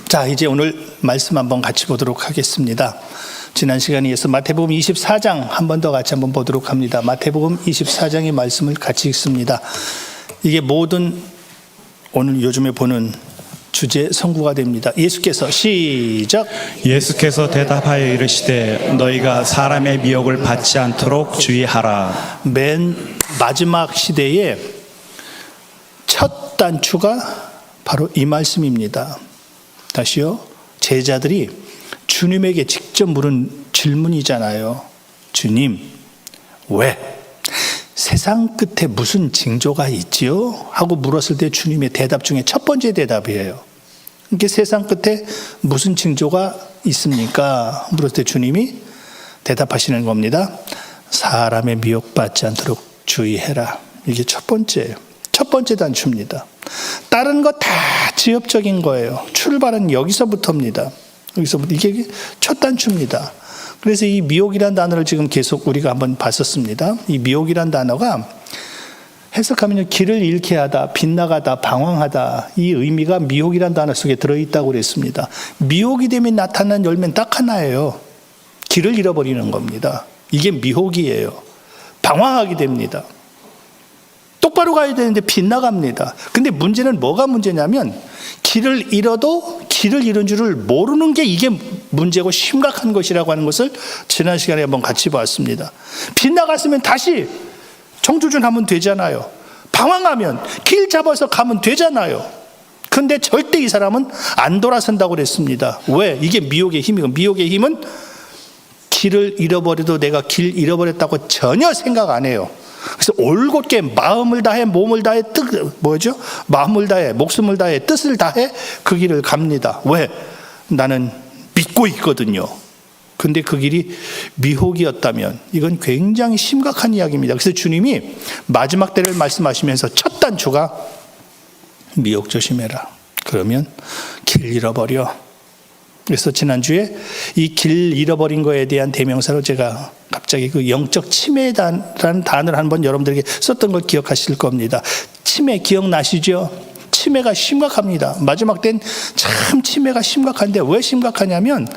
자, 이제 오늘 말씀 한번 같이 보도록 하겠습니다. 지난 시간에 이어서 마태복음 24장 한 번 더 같이 한번 보도록 합니다. 마태복음 24장의 말씀을 같이 읽습니다. 이게 모든 오늘 요즘에 보는 주제 선구가 됩니다. 예수께서 시작. 예수께서 대답하여 이르시되 너희가 사람의 미혹을 받지 않도록 주의하라. 맨 마지막 시대의 첫 단추가 바로 이 말씀입니다. 다시요. 제자들이 주님에게 직접 물은 질문이잖아요. 주님, 왜? 세상 끝에 무슨 징조가 있지요? 하고 물었을 때 주님의 대답 중에 첫 번째 대답이에요. 이게 세상 끝에 무슨 징조가 있습니까? 물었을 때 주님이 대답하시는 겁니다. 사람의 미혹받지 않도록 주의해라. 이게 첫 번째예요. 첫 번째 단추입니다. 다른 거 다 지엽적인 거예요. 출발은 여기서부터입니다. 여기서부터 이게 첫 단추입니다. 그래서 이 미혹이라는 단어를 지금 계속 우리가 한번 봤었습니다. 이 미혹이라는 단어가 해석하면 길을 잃게 하다, 빗나가다, 방황하다, 이 의미가 미혹이라는 단어 속에 들어있다고 그랬습니다. 미혹이 되면 나타나는 열매는 딱 하나예요. 길을 잃어버리는 겁니다. 이게 미혹이에요. 방황하게 됩니다. 똑바로 가야 되는데 빗나갑니다. 근데 문제는 뭐가 문제냐면 길을 잃어도 길을 잃은 줄을 모르는 게 이게 문제고 심각한 것이라고 하는 것을 지난 시간에 한번 같이 봤습니다. 빗나갔으면 다시 정주준하면 되잖아요. 방황하면 길 잡아서 가면 되잖아요. 근데 절대 이 사람은 안 돌아선다고 그랬습니다. 왜? 이게 미혹의 힘이고, 미혹의 힘은 길을 잃어버려도 내가 길 잃어버렸다고 전혀 생각 안 해요. 그래서 올곧게 마음을 다해, 몸을 다해, 마음을 다해, 목숨을 다해, 뜻을 다해 그 길을 갑니다. 왜? 나는 믿고 있거든요. 근데 그 길이 미혹이었다면 이건 굉장히 심각한 이야기입니다. 그래서 주님이 마지막 때를 말씀하시면서 첫 단추가 미혹 조심해라. 그러면 길 잃어버려. 그래서 지난주에 이 길 잃어버린 거에 대한 대명사로 제가 갑자기 그 영적 치매라는 단어를 한번 여러분들에게 썼던 걸 기억하실 겁니다. 치매 기억나시죠? 치매가 심각합니다. 마지막 때는 참 치매가 심각한데 왜 심각하냐면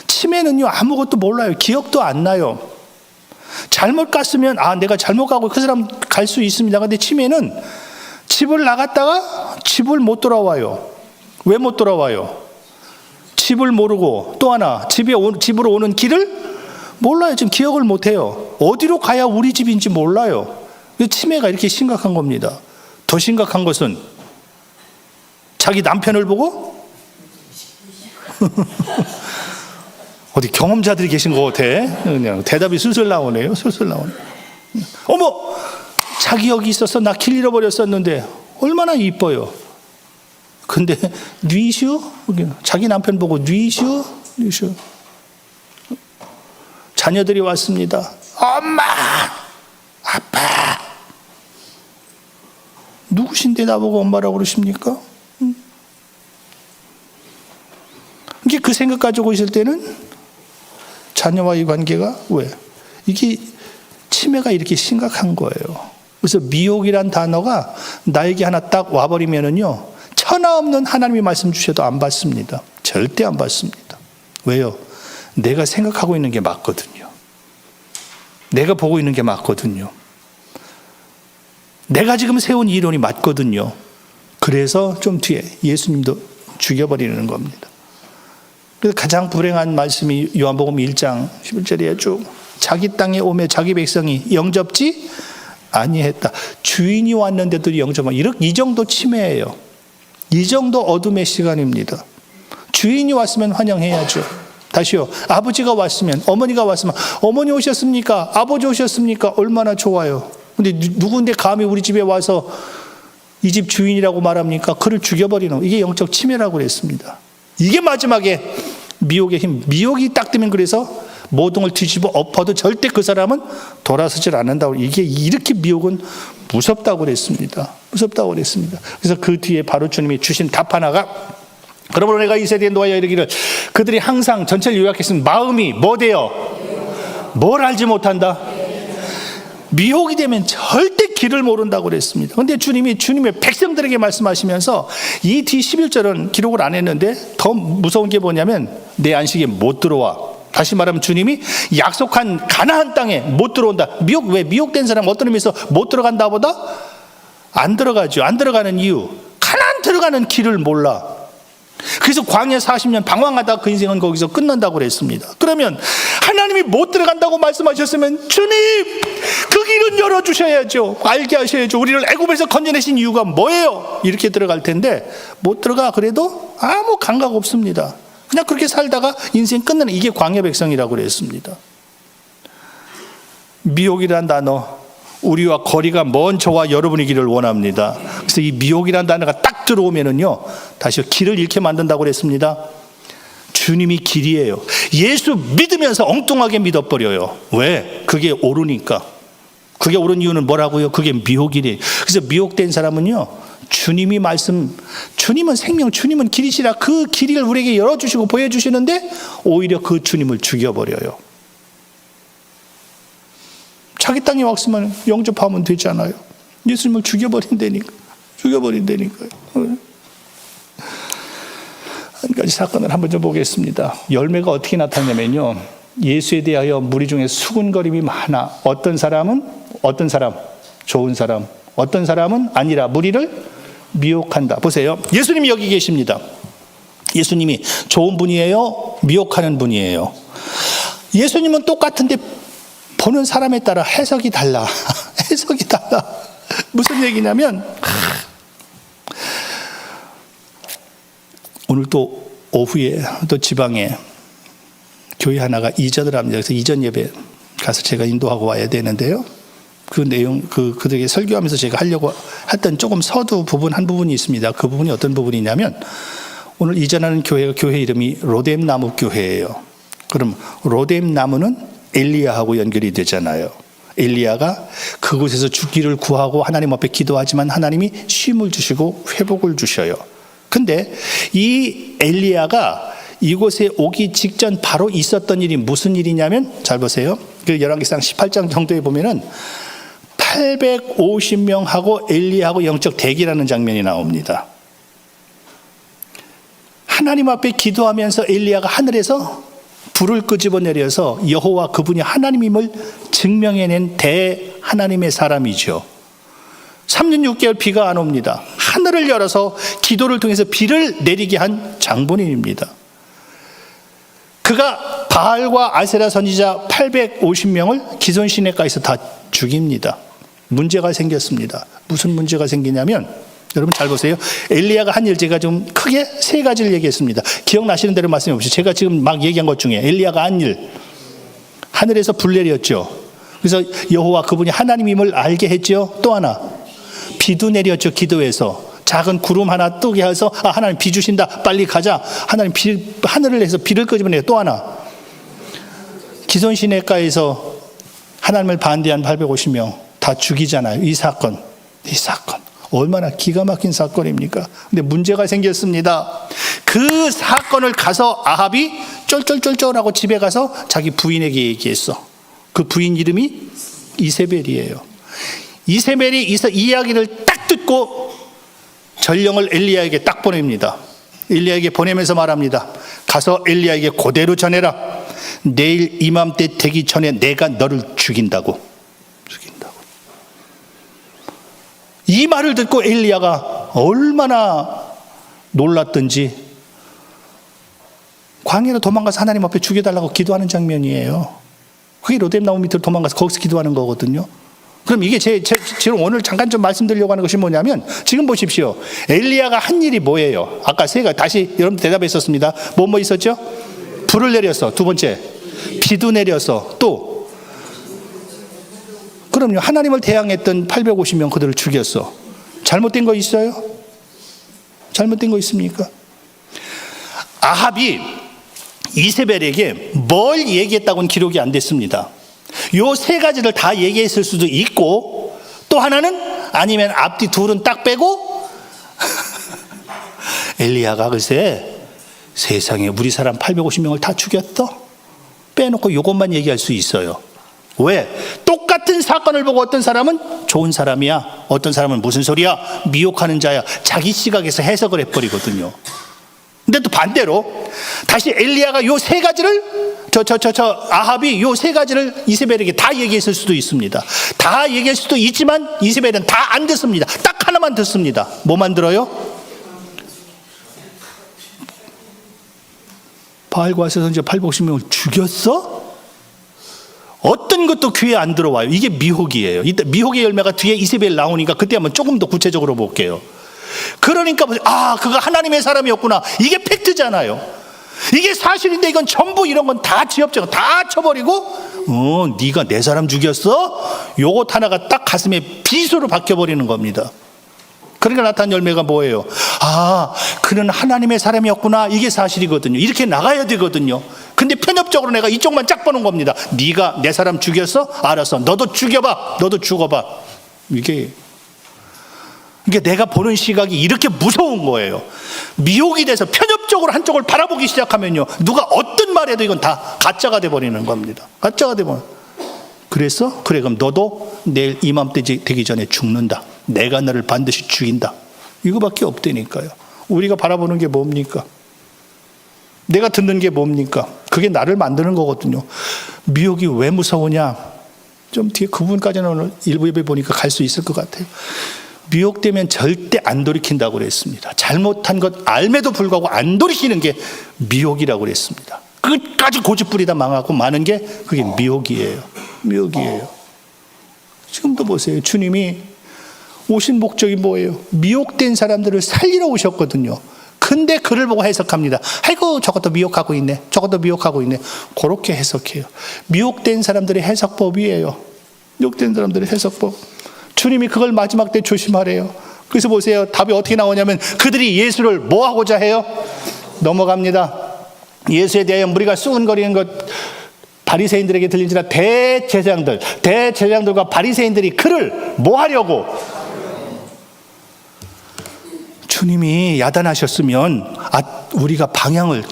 치매는요 아무것도 몰라요. 기억도 안 나요. 잘못 갔으면 내가 잘못 가고 그 사람 갈 수 있습니다. 근데 치매는 집을 나갔다가 집을 못 돌아와요. 왜 못 돌아와요? 집을 모르고 또 하나 집으로 오는 길을 몰라요. 지금 기억을 못해요. 어디로 가야 우리 집인지 몰라요. 치매가 이렇게 심각한 겁니다. 더 심각한 것은 자기 남편을 보고 어디 경험자들이 계신 것 같아. 그냥 대답이 술술 나오네요. 술술 나오네. 어머, 자기 여기 있어서 나 길 잃어버렸었는데 얼마나 이뻐요. 근데 뉘슈? 자기 남편 보고 뉘슈? 자녀들이 왔습니다. 엄마! 아빠! 누구신데 나보고 엄마라고 그러십니까? 이게 그 생각 가지고 있을 때는 자녀와의 관계가 왜? 이게 치매가 이렇게 심각한 거예요. 그래서 미혹이란 단어가 나에게 하나 딱 와버리면은요, 천하 없는 하나님이 말씀 주셔도 안 받습니다. 절대 안 받습니다. 왜요? 내가 생각하고 있는 게 맞거든요. 내가 보고 있는 게 맞거든요. 내가 지금 세운 이론이 맞거든요. 그래서 좀 뒤에 예수님도 죽여버리는 겁니다. 그래서 가장 불행한 말씀이 요한복음 1장 11절에 쭉 자기 땅에 오매 자기 백성이 영접지 아니했다. 주인이 왔는데도 영접하면 이 정도 치매예요. 이 정도 어둠의 시간입니다. 주인이 왔으면 환영해야죠. 다시요. 아버지가 왔으면, 어머니가 왔으면, 어머니 오셨습니까? 아버지 오셨습니까? 얼마나 좋아요. 근데 누군데 감히 우리 집에 와서 이 집 주인이라고 말합니까? 그를 죽여버리는, 이게 영적 치매라고 그랬습니다. 이게 마지막에 미혹의 힘. 미혹이 딱 되면 그래서 모든 걸 뒤집어 엎어도 절대 그 사람은 돌아서질 않는다고. 이게 이렇게 미혹은 무섭다고 그랬습니다. 무섭다고 그랬습니다. 그래서 그 뒤에 바로 주님이 주신 답 하나가, 그러므로 내가 이 세대에 놓아야 이르기를 그들이 항상 전체를 요약했으면 마음이 뭐 돼요? 뭘 알지 못한다? 미혹이 되면 절대 길을 모른다고 그랬습니다. 그런데 주님이 주님의 백성들에게 말씀하시면서 이 뒤 11절은 기록을 안 했는데 더 무서운 게 뭐냐면 내 안식에 못 들어와. 다시 말하면 주님이 약속한 가나안 땅에 못 들어온다. 왜 미혹된 사람 어떤 의미에서 못 들어간다 보다 안 들어가죠. 안 들어가는 이유, 가나안 들어가는 길을 몰라. 그래서 광야 40년 방황하다 그 인생은 거기서 끝난다고 그랬습니다. 그러면 하나님이 못 들어간다고 말씀하셨으면 주님 그 길은 열어주셔야죠. 알게 하셔야죠. 우리를 애굽에서 건져내신 이유가 뭐예요? 이렇게 들어갈 텐데 못 들어가. 그래도 아무 감각 없습니다. 그냥 그렇게 살다가 인생 끝나는, 이게 광야 백성이라고 그랬습니다. 미혹이라는 단어, 우리와 거리가 먼 저와 여러분의 길을 원합니다. 그래서 이 미혹이라는 단어가 딱 들어오면은요, 다시 길을 잃게 만든다고 그랬습니다. 주님이 길이에요. 예수 믿으면서 엉뚱하게 믿어버려요. 왜? 그게 옳으니까. 그게 옳은 이유는 뭐라고요? 그게 미혹이래요. 그래서 미혹된 사람은요, 주님이 주님은 생명, 주님은 길이시라 그 길을 우리에게 열어주시고 보여주시는데 오히려 그 주님을 죽여버려요. 자기 땅에 왔으면 영접하면 되잖아요. 예수님을 죽여버린다니까요. 한 가지 사건을 한번 좀 보겠습니다. 열매가 어떻게 나타나냐면요, 예수에 대하여 무리 중에 수군거림이 많아. 어떤 사람 좋은 사람, 어떤 사람은 아니라 무리를 미혹한다. 보세요, 예수님이 여기 계십니다. 예수님이 좋은 분이에요, 미혹하는 분이에요? 예수님은 똑같은데 보는 사람에 따라 해석이 달라. 해석이 달라. 무슨 얘기냐면, 오늘 또 오후에 또 지방에 교회 하나가 이전을 합니다. 그래서 이전 예배 가서 제가 인도하고 와야 되는데요. 그 내용, 그들에게 설교하면서 제가 하려고 했던 조금 서두 부분 한 부분이 있습니다. 그 부분이 어떤 부분이냐면, 오늘 이전하는 교회가 교회 이름이 로뎀나무 교회예요. 그럼 로뎀나무는 엘리야하고 연결이 되잖아요. 엘리야가 그곳에서 죽기를 구하고 하나님 앞에 기도하지만 하나님이 쉼을 주시고 회복을 주셔요. 근데 이 엘리야가 이곳에 오기 직전 바로 있었던 일이 무슨 일이냐면, 잘 보세요. 그 열왕기상 18장 정도에 보면은 850명하고 엘리야하고 영적 대기라는 장면이 나옵니다. 하나님 앞에 기도하면서 엘리야가 하늘에서 불을 끄집어 내려서 여호와 그분이 하나님임을 증명해낸 대하나님의 사람이죠. 3년 6개월 비가 안 옵니다. 하늘을 열어서 기도를 통해서 비를 내리게 한 장본인입니다. 그가 바알과 아세라 선지자 850명을 기손 시내가에서 다 죽입니다. 문제가 생겼습니다. 무슨 문제가 생기냐면, 여러분 잘 보세요. 엘리야가 한 일 제가 좀 크게 세 가지를 얘기했습니다. 기억나시는 대로 말씀해 보시죠. 제가 지금 막 얘기한 것 중에 엘리야가 한 일, 하늘에서 불 내렸죠. 그래서 여호와 그분이 하나님임을 알게 했죠. 또 하나, 비도 내렸죠. 기도에서 작은 구름 하나 뜨게 해서 하나님 비 주신다, 빨리 가자. 하나님 하늘을 해서 비를 끄집어내요. 또 하나, 기손 시내가에서 하나님을 반대한 850명 다 죽이잖아요. 이 사건 얼마나 기가 막힌 사건입니까? 근데 문제가 생겼습니다. 그 사건을 가서 아합이 쫄쫄쫄쫄하고 집에 가서 자기 부인에게 얘기했어. 그 부인 이름이 이세벨이에요. 이세벨이 이 이야기를 딱 듣고 전령을 엘리야에게 딱 보냅니다. 엘리야에게 보내면서 말합니다. 가서 엘리야에게 그대로 전해라. 내일 이맘때 되기 전에 내가 너를 죽인다고. 이 말을 듣고 엘리야가 얼마나 놀랐던지 광야로 도망가서 하나님 앞에 죽여달라고 기도하는 장면이에요. 그게 로뎀나무 밑으로 도망가서 거기서 기도하는 거거든요. 그럼 이게 지금 오늘 잠깐 좀 말씀드리려고 하는 것이 뭐냐면, 지금 보십시오. 엘리야가 한 일이 뭐예요? 아까 세 가지, 다시 여러분 대답했었습니다. 뭐 있었죠? 불을 내렸어. 두 번째, 비도 내렸어. 또 그럼요, 하나님을 대항했던 850명 그들을 죽였어. 잘못된 거 있어요? 잘못된 거 있습니까? 아합이 이세벨에게 뭘 얘기했다고는 기록이 안 됐습니다. 요 세 가지를 다 얘기했을 수도 있고, 또 하나는 아니면 앞뒤 둘은 딱 빼고 엘리야가 글쎄 세상에 우리 사람 850명을 다 죽였어? 빼놓고 요것만 얘기할 수 있어요. 왜? 똑같은 사건을 보고 어떤 사람은 좋은 사람이야, 어떤 사람은 무슨 소리야, 미혹하는 자야, 자기 시각에서 해석을 해버리거든요. 근데 또 반대로 다시 엘리야가 요 세 가지를 아합이 요 세 가지를 이세벨에게 다 얘기했을 수도 있습니다. 다 얘기할 수도 있지만 이세벨은 다 안 듣습니다. 딱 하나만 듣습니다. 뭐만 들어요? 바알과 아세라 선지자 850명을 죽였어? 어떤 것도 귀에 안 들어와요. 이게 미혹이에요. 이때 미혹의 열매가 뒤에 이세벨 나오니까 그때 한번 조금 더 구체적으로 볼게요. 그러니까 그거 하나님의 사람이었구나. 이게 팩트잖아요. 이게 사실인데 이건 전부 이런 건 다 지엽적으로 다 쳐버리고 네가 내 사람 죽였어? 요것 하나가 딱 가슴에 비수로 박혀버리는 겁니다. 그러니까 나타난 열매가 뭐예요? 그는 하나님의 사람이었구나. 이게 사실이거든요. 이렇게 나가야 되거든요. 근데 편협적으로 내가 이쪽만 짝 보는 겁니다. 네가 내 사람 죽였어? 알았어. 너도 죽여봐. 너도 죽어봐. 이게 내가 보는 시각이 이렇게 무서운 거예요. 미혹이 돼서 편협적으로 한쪽을 바라보기 시작하면요, 누가 어떤 말해도 이건 다 가짜가 돼버리는 겁니다. 가짜가 돼버려. 그래서 그래, 그럼 너도 내일 이맘때 되기 전에 죽는다. 내가 너를 반드시 죽인다. 이거밖에 없다니까요. 우리가 바라보는 게 뭡니까? 내가 듣는 게 뭡니까? 그게 나를 만드는 거거든요. 미혹이 왜 무서우냐? 좀 뒤에 그 부분까지는 오늘 일부 예배 보니까 갈 수 있을 것 같아요. 미혹되면 절대 안 돌이킨다고 그랬습니다. 잘못한 것 알매도 불구하고 안 돌이키는 게 미혹이라고 그랬습니다. 끝까지 고집부리다 망하고 마는 게 그게 미혹이에요. 미혹이에요. 지금도 보세요. 주님이 오신 목적이 뭐예요? 미혹된 사람들을 살리러 오셨거든요. 근데 그를 보고 해석합니다. 아이고, 저것도 미혹하고 있네. 저것도 미혹하고 있네. 그렇게 해석해요. 미혹된 사람들의 해석법이에요. 미혹된 사람들의 해석법. 주님이 그걸 마지막 때 조심하래요. 그래서 보세요. 답이 어떻게 나오냐면 그들이 예수를 뭐 하고자 해요? 넘어갑니다. 예수에 대하여 무리가 수군거리는 것 바리새인들에게 들린지라 대제사장들과 바리새인들이 그를 뭐 하려고? 주님이 야단하셨으면 우리가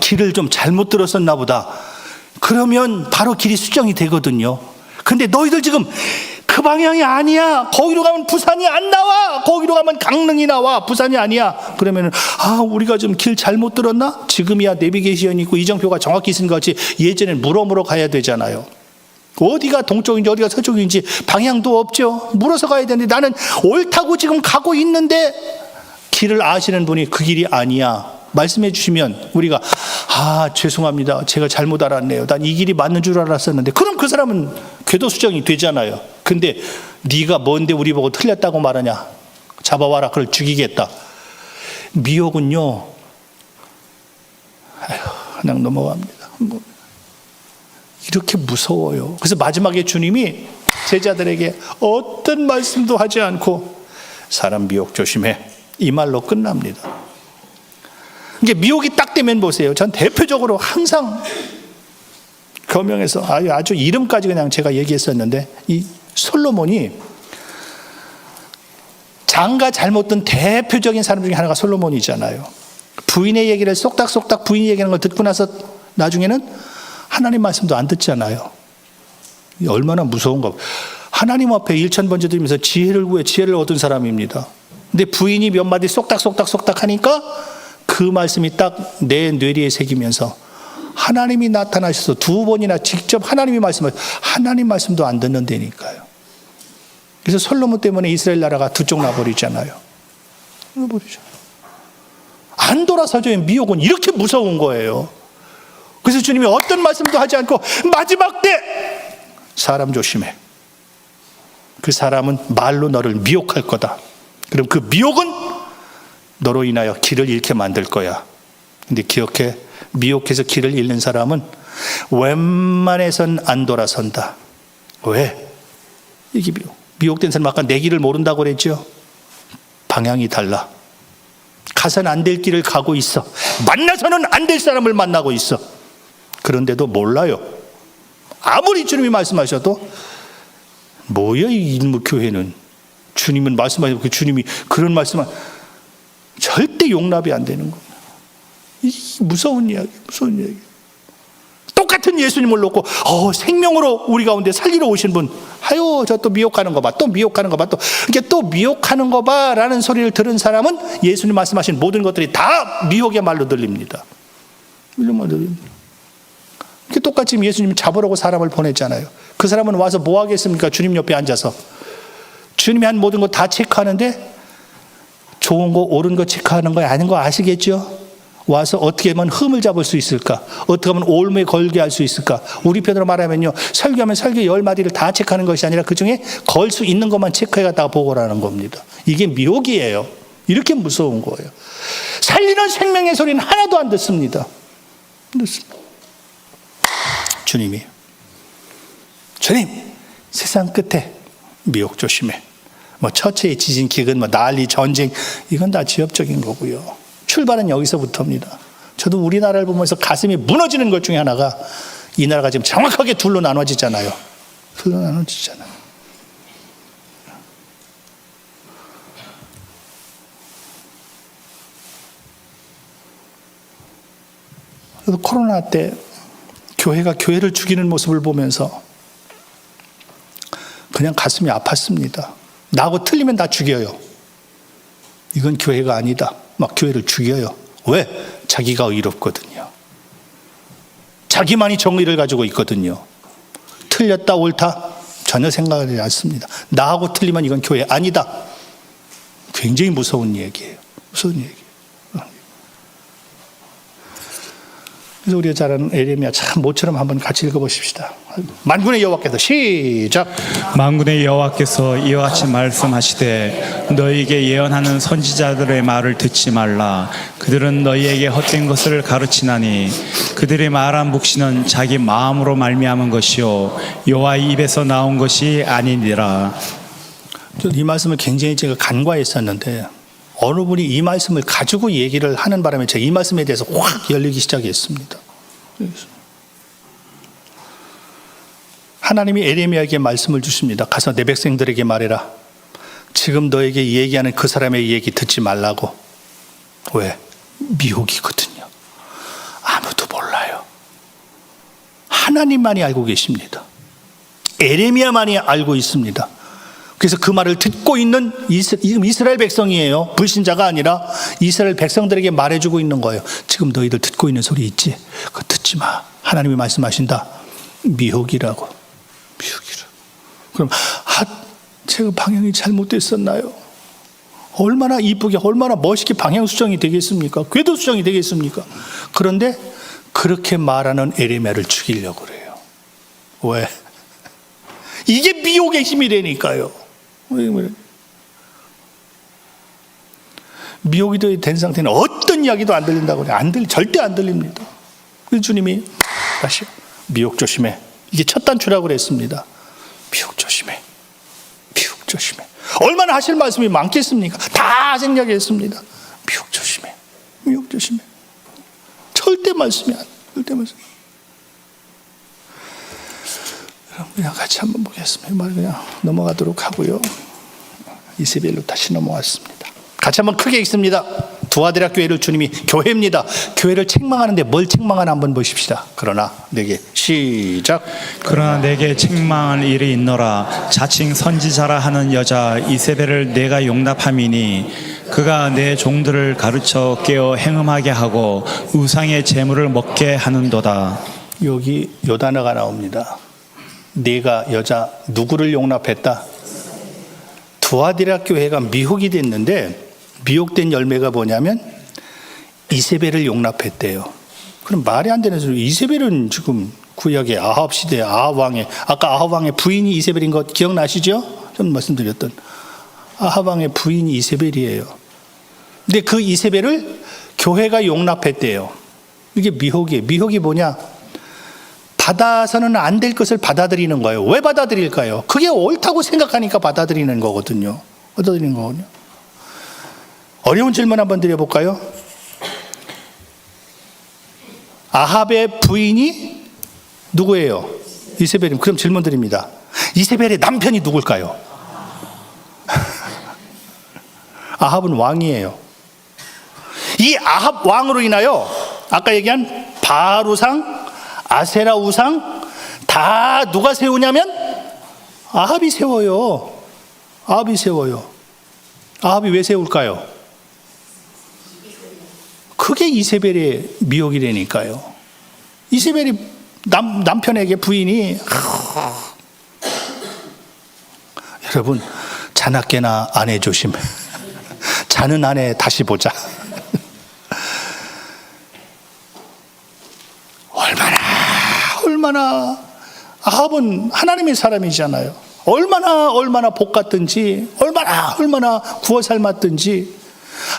길을 좀 잘못 들었었나 보다. 그러면 바로 길이 수정이 되거든요. 근데 너희들 지금 그 방향이 아니야. 거기로 가면 부산이 안 나와. 거기로 가면 강릉이 나와. 부산이 아니야. 그러면은 우리가 좀 길 잘못 들었나? 지금이야 내비게이션이 있고 이정표가 정확히 쓴 것 같이 예전엔 물어 가야 되잖아요. 어디가 동쪽인지 어디가 서쪽인지 방향도 없죠. 물어서 가야 되는데 나는 옳다고 지금 가고 있는데 길을 아시는 분이 그 길이 아니야 말씀해 주시면 우리가 죄송합니다. 제가 잘못 알았네요. 난 이 길이 맞는 줄 알았었는데, 그럼 그 사람은 궤도 수정이 되잖아요. 근데 네가 뭔데 우리 보고 틀렸다고 말하냐? 잡아와라. 그걸 죽이겠다. 미혹은요, 그냥 넘어갑니다. 이렇게 무서워요. 그래서 마지막에 주님이 제자들에게 어떤 말씀도 하지 않고 사람 미혹 조심해, 이 말로 끝납니다. 이게 미혹이 딱 되면 보세요. 전 대표적으로 항상 교명에서 아주 이름까지 그냥 제가 얘기했었는데, 이 솔로몬이 장가 잘못 든 대표적인 사람 중에 하나가 솔로몬이잖아요. 부인의 얘기를 쏙닥쏙닥 부인이 얘기하는 걸 듣고 나서 나중에는 하나님 말씀도 안 듣잖아요. 얼마나 무서운가. 하나님 앞에 일천번제 드리면서 지혜를 구해 지혜를 얻은 사람입니다. 근데 부인이 몇 마디 쏙닥쏙닥 하니까 그 말씀이 딱 내 뇌리에 새기면서 하나님이 나타나셔서 두 번이나 직접 하나님이 말씀을, 하나님 말씀도 안 듣는다니까요. 그래서 솔로몬 때문에 이스라엘 나라가 두 쪽 나버리잖아요. 안 돌아서줘요. 미혹은 이렇게 무서운 거예요. 그래서 주님이 어떤 말씀도 하지 않고 마지막 때 사람 조심해. 그 사람은 말로 너를 미혹할 거다. 그럼 그 미혹은 너로 인하여 길을 잃게 만들 거야. 근데 기억해, 미혹해서 길을 잃는 사람은 웬만해선 안 돌아선다. 왜? 이게 미혹된 사람, 아까 내 길을 모른다고 그랬죠? 방향이 달라. 가서는 안 될 길을 가고 있어. 만나서는 안 될 사람을 만나고 있어. 그런데도 몰라요. 아무리 주님이 말씀하셔도 뭐야 이 인문교회는. 주님은 말씀하시고 그 주님이 그런 말씀을 절대 용납이 안 되는 거예요. 이 무서운 이야기, 무서운 이야기. 똑같은 같은 예수님을 놓고 생명으로 우리 가운데 살리러 오신 분, 아유 저 또 미혹하는 거 봐, 또 미혹하는 거 봐, 또 이게 또 미혹하는 거 봐라는 소리를 들은 사람은 예수님 말씀하신 모든 것들이 다 미혹의 말로 들립니다. 이런 말 들립니다. 똑같이 예수님이 잡으라고 사람을 보냈잖아요. 그 사람은 와서 뭐 하겠습니까? 주님 옆에 앉아서 주님이 한 모든 거 다 체크하는데 좋은 거 옳은 거 체크하는 거 아닌 거 아시겠죠? 와서 어떻게 하면 흠을 잡을 수 있을까? 어떻게 하면 올무에 걸게 할 수 있을까? 우리 편으로 말하면요, 설교하면 설교 10마디를 다 체크하는 것이 아니라 그중에 걸 수 있는 것만 체크해 갖다가 보고를 하는 겁니다. 이게 미혹이에요. 이렇게 무서운 거예요. 살리는 생명의 소리는 하나도 안 듣습니다. 주님, 세상 끝에 미혹 조심해. 뭐 처체의 지진, 기근, 뭐 난리, 전쟁, 이건 다 지엽적인 거고요. 출발은 여기서부터입니다. 저도 우리나라를 보면서 가슴이 무너지는 것 중에 하나가 이 나라가 지금 정확하게 둘로 나눠지잖아요. 둘로 나눠지잖아요. 그래서 코로나 때 교회가 교회를 죽이는 모습을 보면서 그냥 가슴이 아팠습니다. 나하고 틀리면 다 죽여요. 이건 교회가 아니다. 막 교회를 죽여요. 왜? 자기가 의롭거든요. 자기만이 정의를 가지고 있거든요. 틀렸다 옳다 전혀 생각하지 않습니다. 나하고 틀리면 이건 교회 아니다. 굉장히 무서운 얘기예요. 무서운 얘기예요. 그래서 우리가 잘 아는 에레미야 참 모처럼 한번 같이 읽어보십시다. 만군의 여호와께서 시작. 만군의 여호와께서 이와 같이 말씀하시되 너희에게 예언하는 선지자들의 말을 듣지 말라. 그들은 너희에게 헛된 것을 가르치나니 그들의 말한 묵시는 자기 마음으로 말미암은 것이요 여호와의 입에서 나온 것이 아니니라. 이 말씀을 굉장히 제가 간과했었는데 어느 분이 이 말씀을 가지고 얘기를 하는 바람에 제가 이 말씀에 대해서 확 열리기 시작했습니다. 하나님이 에레미야에게 말씀을 주십니다. 가서 내 백성들에게 말해라. 지금 너에게 얘기하는 그 사람의 얘기 듣지 말라고. 왜? 미혹이거든요. 아무도 몰라요. 하나님만이 알고 계십니다. 에레미야만이 알고 있습니다. 그래서 그 말을 듣고 있는 이스라엘 백성이에요. 불신자가 아니라 이스라엘 백성들에게 말해주고 있는 거예요. 지금 너희들 듣고 있는 소리 있지? 그거 듣지 마. 하나님이 말씀하신다. 미혹이라고. 미혹이라고. 그럼 제가 방향이 잘못됐었나요? 얼마나 이쁘게 얼마나 멋있게 방향 수정이 되겠습니까? 궤도 수정이 되겠습니까? 그런데 그렇게 말하는 에레미야를 죽이려고 그래요. 왜? 이게 미혹의 힘이라니까요. 미혹이 된 상태는 어떤 이야기도 안 들린다고 그래요. 절대 안 들립니다. 그래서 주님이 다시 미혹 조심해. 이게 첫 단추라고 그랬습니다. 미혹 조심해. 미혹 조심해. 얼마나 하실 말씀이 많겠습니까? 다 생략했습니다. 미혹 조심해. 미혹 조심해. 절대 말씀이 안. 절대 말씀. 그냥 같이 한번 보겠습니다. 말 그냥 넘어가도록 하고요. 이세벨로 다시 넘어왔습니다. 같이 한번 크게 읽습니다. 두아디라 교회를 주님이 교회입니다. 교회를 책망하는데 뭘 책망하나 한번 보십시다. 그러나 내게 시작. 그러나 내게 책망할 일이 있노라. 자칭 선지자라 하는 여자 이세벨을 내가 용납함이니 그가 내 종들을 가르쳐 깨어 행음하게 하고 우상의 제물을 먹게 하는도다. 여기 요 단어가 나옵니다. 네가 여자 누구를 용납했다? 두아디라 교회가 미혹이 됐는데 미혹된 열매가 뭐냐면 이세벨을 용납했대요. 그럼 말이 안 되는 소리. 이세벨은 지금 구약의 아합 시대 아합 왕의 아까 아합 왕의 부인이 이세벨인 것 기억나시죠? 좀 말씀드렸던 아합 왕의 부인이 이세벨이에요. 근데 그 이세벨을 교회가 용납했대요. 이게 미혹이에요. 미혹이 뭐냐? 받아서는 안 될 것을 받아들이는 거예요. 왜 받아들일까요? 그게 옳다고 생각하니까 받아들이는 거거든요. 받아들이는 거거든요. 어려운 질문 한번 드려볼까요? 아합의 부인이 누구예요? 이세벨이. 그럼 질문 드립니다. 이세벨의 남편이 누굴까요? 아합은 왕이에요. 이 아합 왕으로 인하여 아까 얘기한 바루상 아세라 우상 다 누가 세우냐면 아합이 세워요. 아합이 세워요. 아합이 왜 세울까요? 그게 이세벨의 미혹이라니까요. 이세벨이 남편에게 부인이 여러분 자나깨나 아내 조심. 자는 아내 다시 보자. 얼마나 아합은 하나님의 사람이잖아요. 얼마나 복 같든지 얼마나 구워 삶았든지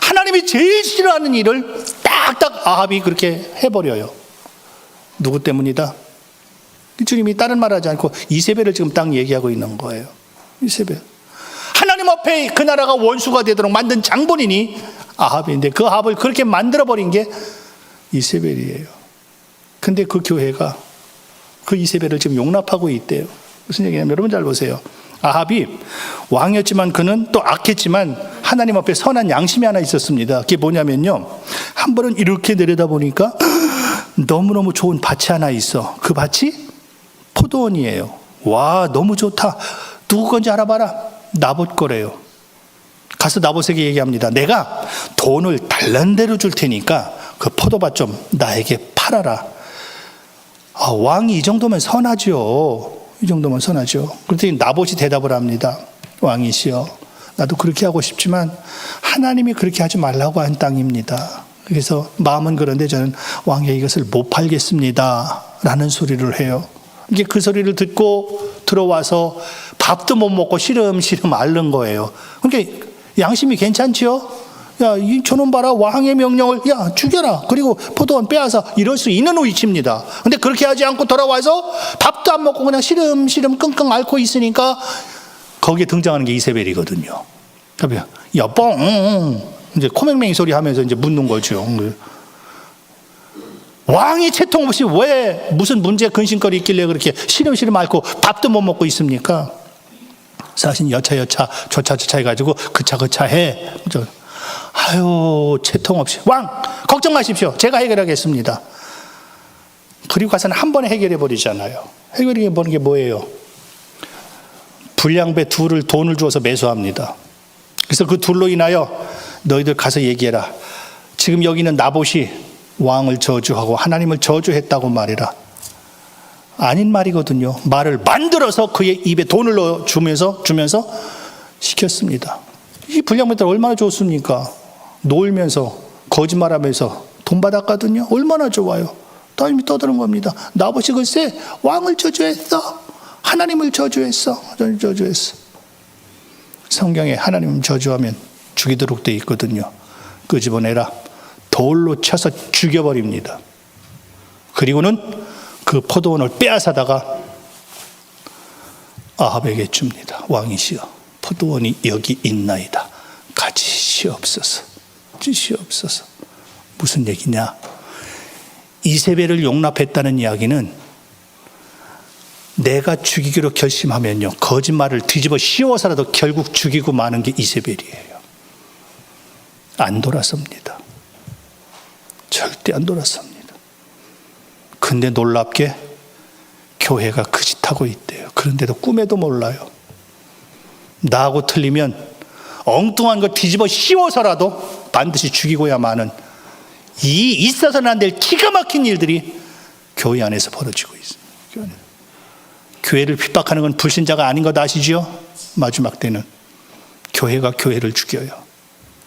하나님이 제일 싫어하는 일을 딱딱 아합이 그렇게 해버려요. 누구 때문이다? 주님이 다른 말하지 않고 이세벨을 지금 딱 얘기하고 있는 거예요. 이세벨. 하나님 앞에 그 나라가 원수가 되도록 만든 장본인이 아합인데 그 아합을 그렇게 만들어버린 게 이세벨이에요. 근데 그 교회가 그 이세벨을 지금 용납하고 있대요. 무슨 얘기냐면 여러분 잘 보세요. 아합이 왕이었지만 그는 또 악했지만 하나님 앞에 선한 양심이 하나 있었습니다. 그게 뭐냐면요. 한 번은 이렇게 내려다보니까 너무너무 좋은 밭이 하나 있어. 그 밭이 포도원이에요. 와, 너무 좋다. 누구 건지 알아봐라. 나봇 거래요. 가서 나봇에게 얘기합니다. 내가 돈을 달란대로 줄 테니까 그 포도밭 좀 나에게 팔아라. 아, 왕이 이 정도면 선하죠. 이 정도면 선하죠. 그랬더니 나봇이 대답을 합니다. 왕이시여, 나도 그렇게 하고 싶지만 하나님이 그렇게 하지 말라고 한 땅입니다. 그래서 마음은 그런데 저는 왕에게 이것을 못 팔겠습니다 라는 소리를 해요. 이게 그 소리를 듣고 들어와서 밥도 못 먹고 시름시름 앓는 거예요. 그러니까 양심이 괜찮지요? 야, 이 저놈 봐라. 왕의 명령을 야 죽여라. 그리고 포도원 빼앗아. 이럴 수 있는 위치입니다. 근데 그렇게 하지 않고 돌아와서 밥도 안 먹고 그냥 시름시름 끙끙 앓고 있으니까 거기에 등장하는 게 이세벨이거든요. 여뽕 이제 코맹맹이 소리 하면서 이제 묻는 거죠. 왕이 채통 없이 왜 무슨 문제 근심거리 있길래 그렇게 시름시름 앓고 밥도 못 먹고 있습니까? 사실 여차 조차 해가지고 그차 해. 아유, 채통 없이. 왕, 걱정 마십시오. 제가 해결하겠습니다. 그리고 가서는 한 번에 해결해 버리잖아요. 해결해 버리는 게 뭐예요? 불량배 둘을 돈을 주어서 매수합니다. 그래서 그 둘로 인하여 너희들 가서 얘기해라. 지금 여기는 나봇이 왕을 저주하고 하나님을 저주했다고 말이라. 아닌 말이거든요. 말을 만들어서 그의 입에 돈을 넣어 주면서 시켰습니다. 이 불량배들 얼마나 좋습니까? 놀면서 거짓말하면서 돈 받았거든요. 얼마나 좋아요. 따님이 떠드는 겁니다. 나봇이 글쎄 왕을 저주했어. 하나님을 저주했어. 성경에 하나님을 저주하면 죽이도록 돼 있거든요. 끄집어내라. 돌로 쳐서 죽여버립니다. 그리고는 그 포도원을 빼앗아다가 아합에게 줍니다. 왕이시여, 포도원이 여기 있나이다. 가지시옵소서. 주시옵소서. 무슨 얘기냐? 이세벨을 용납했다는 이야기는 내가 죽이기로 결심하면요, 거짓말을 뒤집어 씌워서라도 결국 죽이고 마는 게 이세벨이에요. 안 돌아섭니다. 절대 안 돌아섭니다. 근데 놀랍게 교회가 그 짓 하고 있대요. 그런데도 꿈에도 몰라요. 나하고 틀리면 엉뚱한 거 뒤집어 씌워서라도 반드시 죽이고야 마는 이 있어서는 안 될 기가 막힌 일들이 교회 안에서 벌어지고 있습니다. 교회를 핍박하는 건 불신자가 아닌 것 아시죠? 마지막 때는 교회가 교회를 죽여요.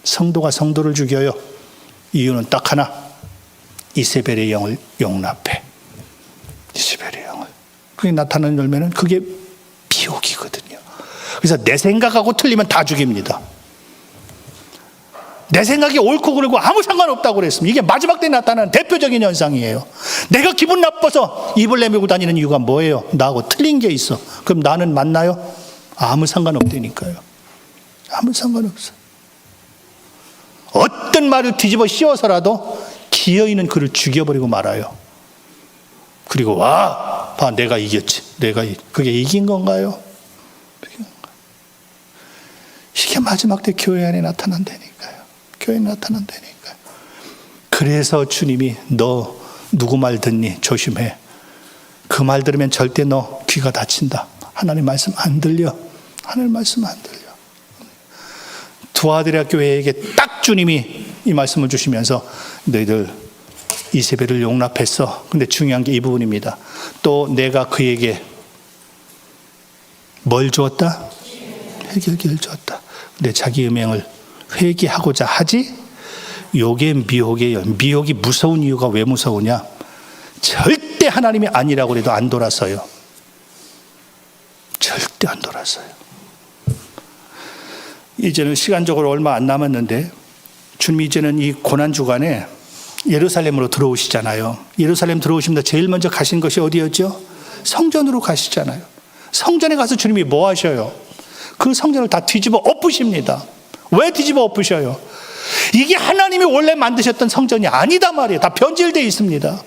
성도가 성도를 죽여요. 이유는 딱 하나. 이세벨의 영을 용납해. 이세벨의 영을. 그게 나타나는 열매는 그게 비옥이거든요. 그래서 내 생각하고 틀리면 다 죽입니다. 내 생각이 옳고 그르고 아무 상관없다고 그랬습니다. 이게 마지막 때 나타나는 대표적인 현상이에요. 내가 기분 나빠서 입을 내밀고 다니는 이유가 뭐예요? 나하고 틀린 게 있어. 그럼 나는 맞나요? 아무 상관없다니까요. 아무 상관없어. 어떤 말을 뒤집어 씌워서라도 기어있는 그를 죽여버리고 말아요. 그리고 와, 봐, 내가 이겼지. 그게 이긴 건가요? 이게 마지막 때 교회 안에 나타난다니까요. 교회에 나타난다니까요. 그래서 주님이 너 누구 말 듣니? 조심해. 그 말 들으면 절대 너 귀가 다친다. 하나님 말씀 안 들려. 하나님 말씀 안 들려. 두아드리아 교회에게 딱 주님이 이 말씀을 주시면서 너희들 이세벨을 용납했어. 근데 중요한 게 이 부분입니다. 또 내가 그에게 뭘 주었다? 해결기를 주었다. 근데 자기 음행을 회개하고자 하지? 요게 미혹이에요. 미혹이 무서운 이유가 왜 무서우냐? 절대 하나님이 아니라고 해도 안 돌아서요. 절대 안 돌아서요. 이제는 시간적으로 얼마 안 남았는데 주님이 이제는 이 고난주간에 예루살렘으로 들어오시잖아요. 예루살렘 들어오시면 제일 먼저 가신 것이 어디였죠? 성전으로 가시잖아요. 성전에 가서 주님이 뭐 하셔요? 그 성전을 다 뒤집어 엎으십니다. 왜 뒤집어 엎으셔요? 이게 하나님이 원래 만드셨던 성전이 아니다 말이에요. 다 변질되어 있습니다.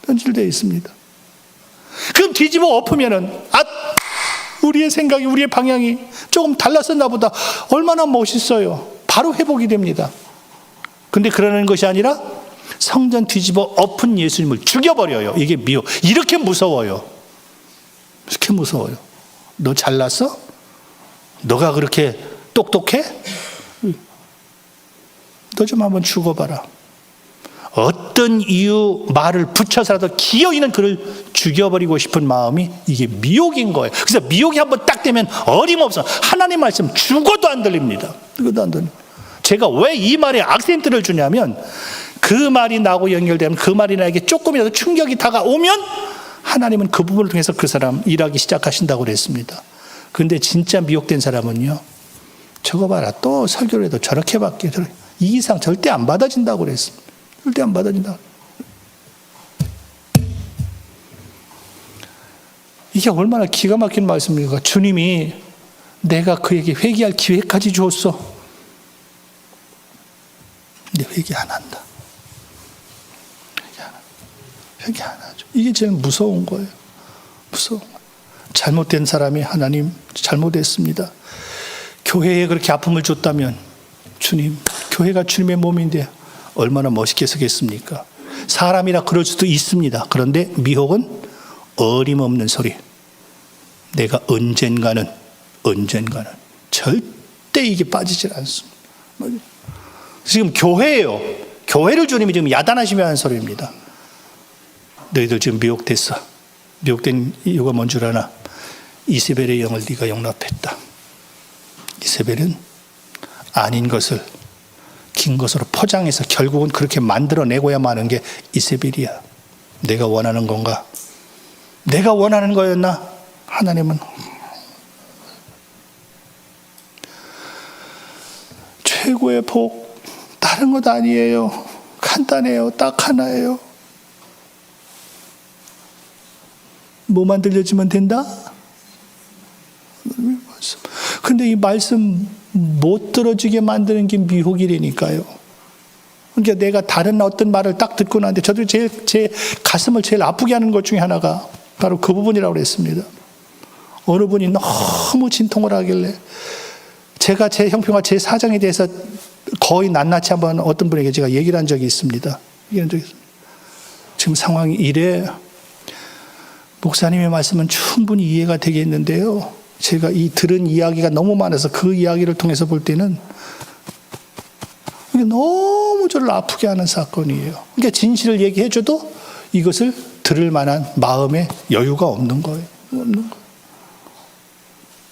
변질되어 있습니다. 그럼 뒤집어 엎으면은 우리의 생각이, 우리의 방향이 조금 달랐었나 보다. 얼마나 멋있어요. 바로 회복이 됩니다. 근데 그러는 것이 아니라 성전 뒤집어 엎은 예수님을 죽여버려요. 이게 미혹. 이렇게 무서워요. 이렇게 무서워요. 너 잘났어? 너가 그렇게 똑똑해? 너 좀 한번 죽어봐라. 어떤 이유 말을 붙여서라도 기어있는 그를 죽여버리고 싶은 마음이 이게 미혹인 거예요. 그래서 미혹이 한번 딱 되면 어림없어. 하나님 말씀 죽어도 안 들립니다. 죽어도 안 들립니다. 제가 왜 이 말에 악센트를 주냐면 그 말이 나하고 연결되면 그 말이 나에게 조금이라도 충격이 다가오면 하나님은 그 부분을 통해서 그 사람 일하기 시작하신다고 그랬습니다. 그런데 진짜 미혹된 사람은요, 저거 봐라, 또 설교를 해도 저렇게 받게, 이 이상 절대 안 받아진다고 그랬습니다. 절대 안 받아진다. 이게 얼마나 기가 막힌 말씀입니까? 주님이 내가 그에게 회개할 기회까지 주었어. 근데 회개 안 한다. 회개 안 하죠. 이게 제일 무서운 거예요. 무서운 거예요. 잘못된 사람이 하나님 잘못했습니다. 교회에 그렇게 아픔을 줬다면 주님, 교회가 주님의 몸인데 얼마나 멋있게 서겠습니까? 사람이라 그럴 수도 있습니다. 그런데 미혹은 어림없는 소리. 내가 언젠가는 절대 이게 빠지질 않습니다. 지금 교회예요. 교회를 주님이 지금 야단하시며 하는 소리입니다. 너희들 지금 미혹됐어. 미혹된 이유가 뭔 줄 아나? 이세벨의 영을 네가 용납했다. 이세벨은 아닌 것을 긴 것으로 포장해서 결국은 그렇게 만들어내고야만 하는 게 이세벨이야. 내가 원하는 건가? 내가 원하는 거였나? 하나님은 최고의 복, 다른 것 아니에요. 간단해요. 딱 하나예요. 뭐만 들려주면 된다? 근데 이 말씀 못 들어주게 만드는 게 미혹이라니까요. 그러니까 내가 다른 어떤 말을 딱 듣고 나는데 저도 제 가슴을 제일 아프게 하는 것 중에 하나가 바로 그 부분이라고 그랬습니다. 어느 분이 너무 진통을 하길래 제가 제 형편과 제 사정에 대해서 거의 낱낱이 한번 어떤 분에게 제가 얘기를 한 적이 있습니다. 지금 상황이 이래. 목사님의 말씀은 충분히 이해가 되겠는데요. 제가 이 들은 이야기가 너무 많아서 그 이야기를 통해서 볼 때는 이게 너무 저를 아프게 하는 사건이에요. 그러니까 진실을 얘기해줘도 이것을 들을 만한 마음의 여유가 없는 거예요. 없는 거예요.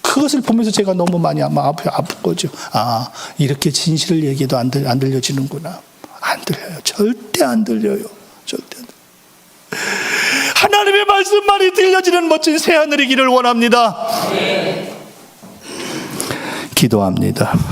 그것을 보면서 제가 너무 많이 아픈 거죠. 아, 이렇게 진실을 얘기해도 안 들려지는구나. 안 들려요. 절대 안 들려요. 절대 안 들려요. 하나님의 말씀만이 들려지는 멋진 새하늘이기를 원합니다. 기도합니다.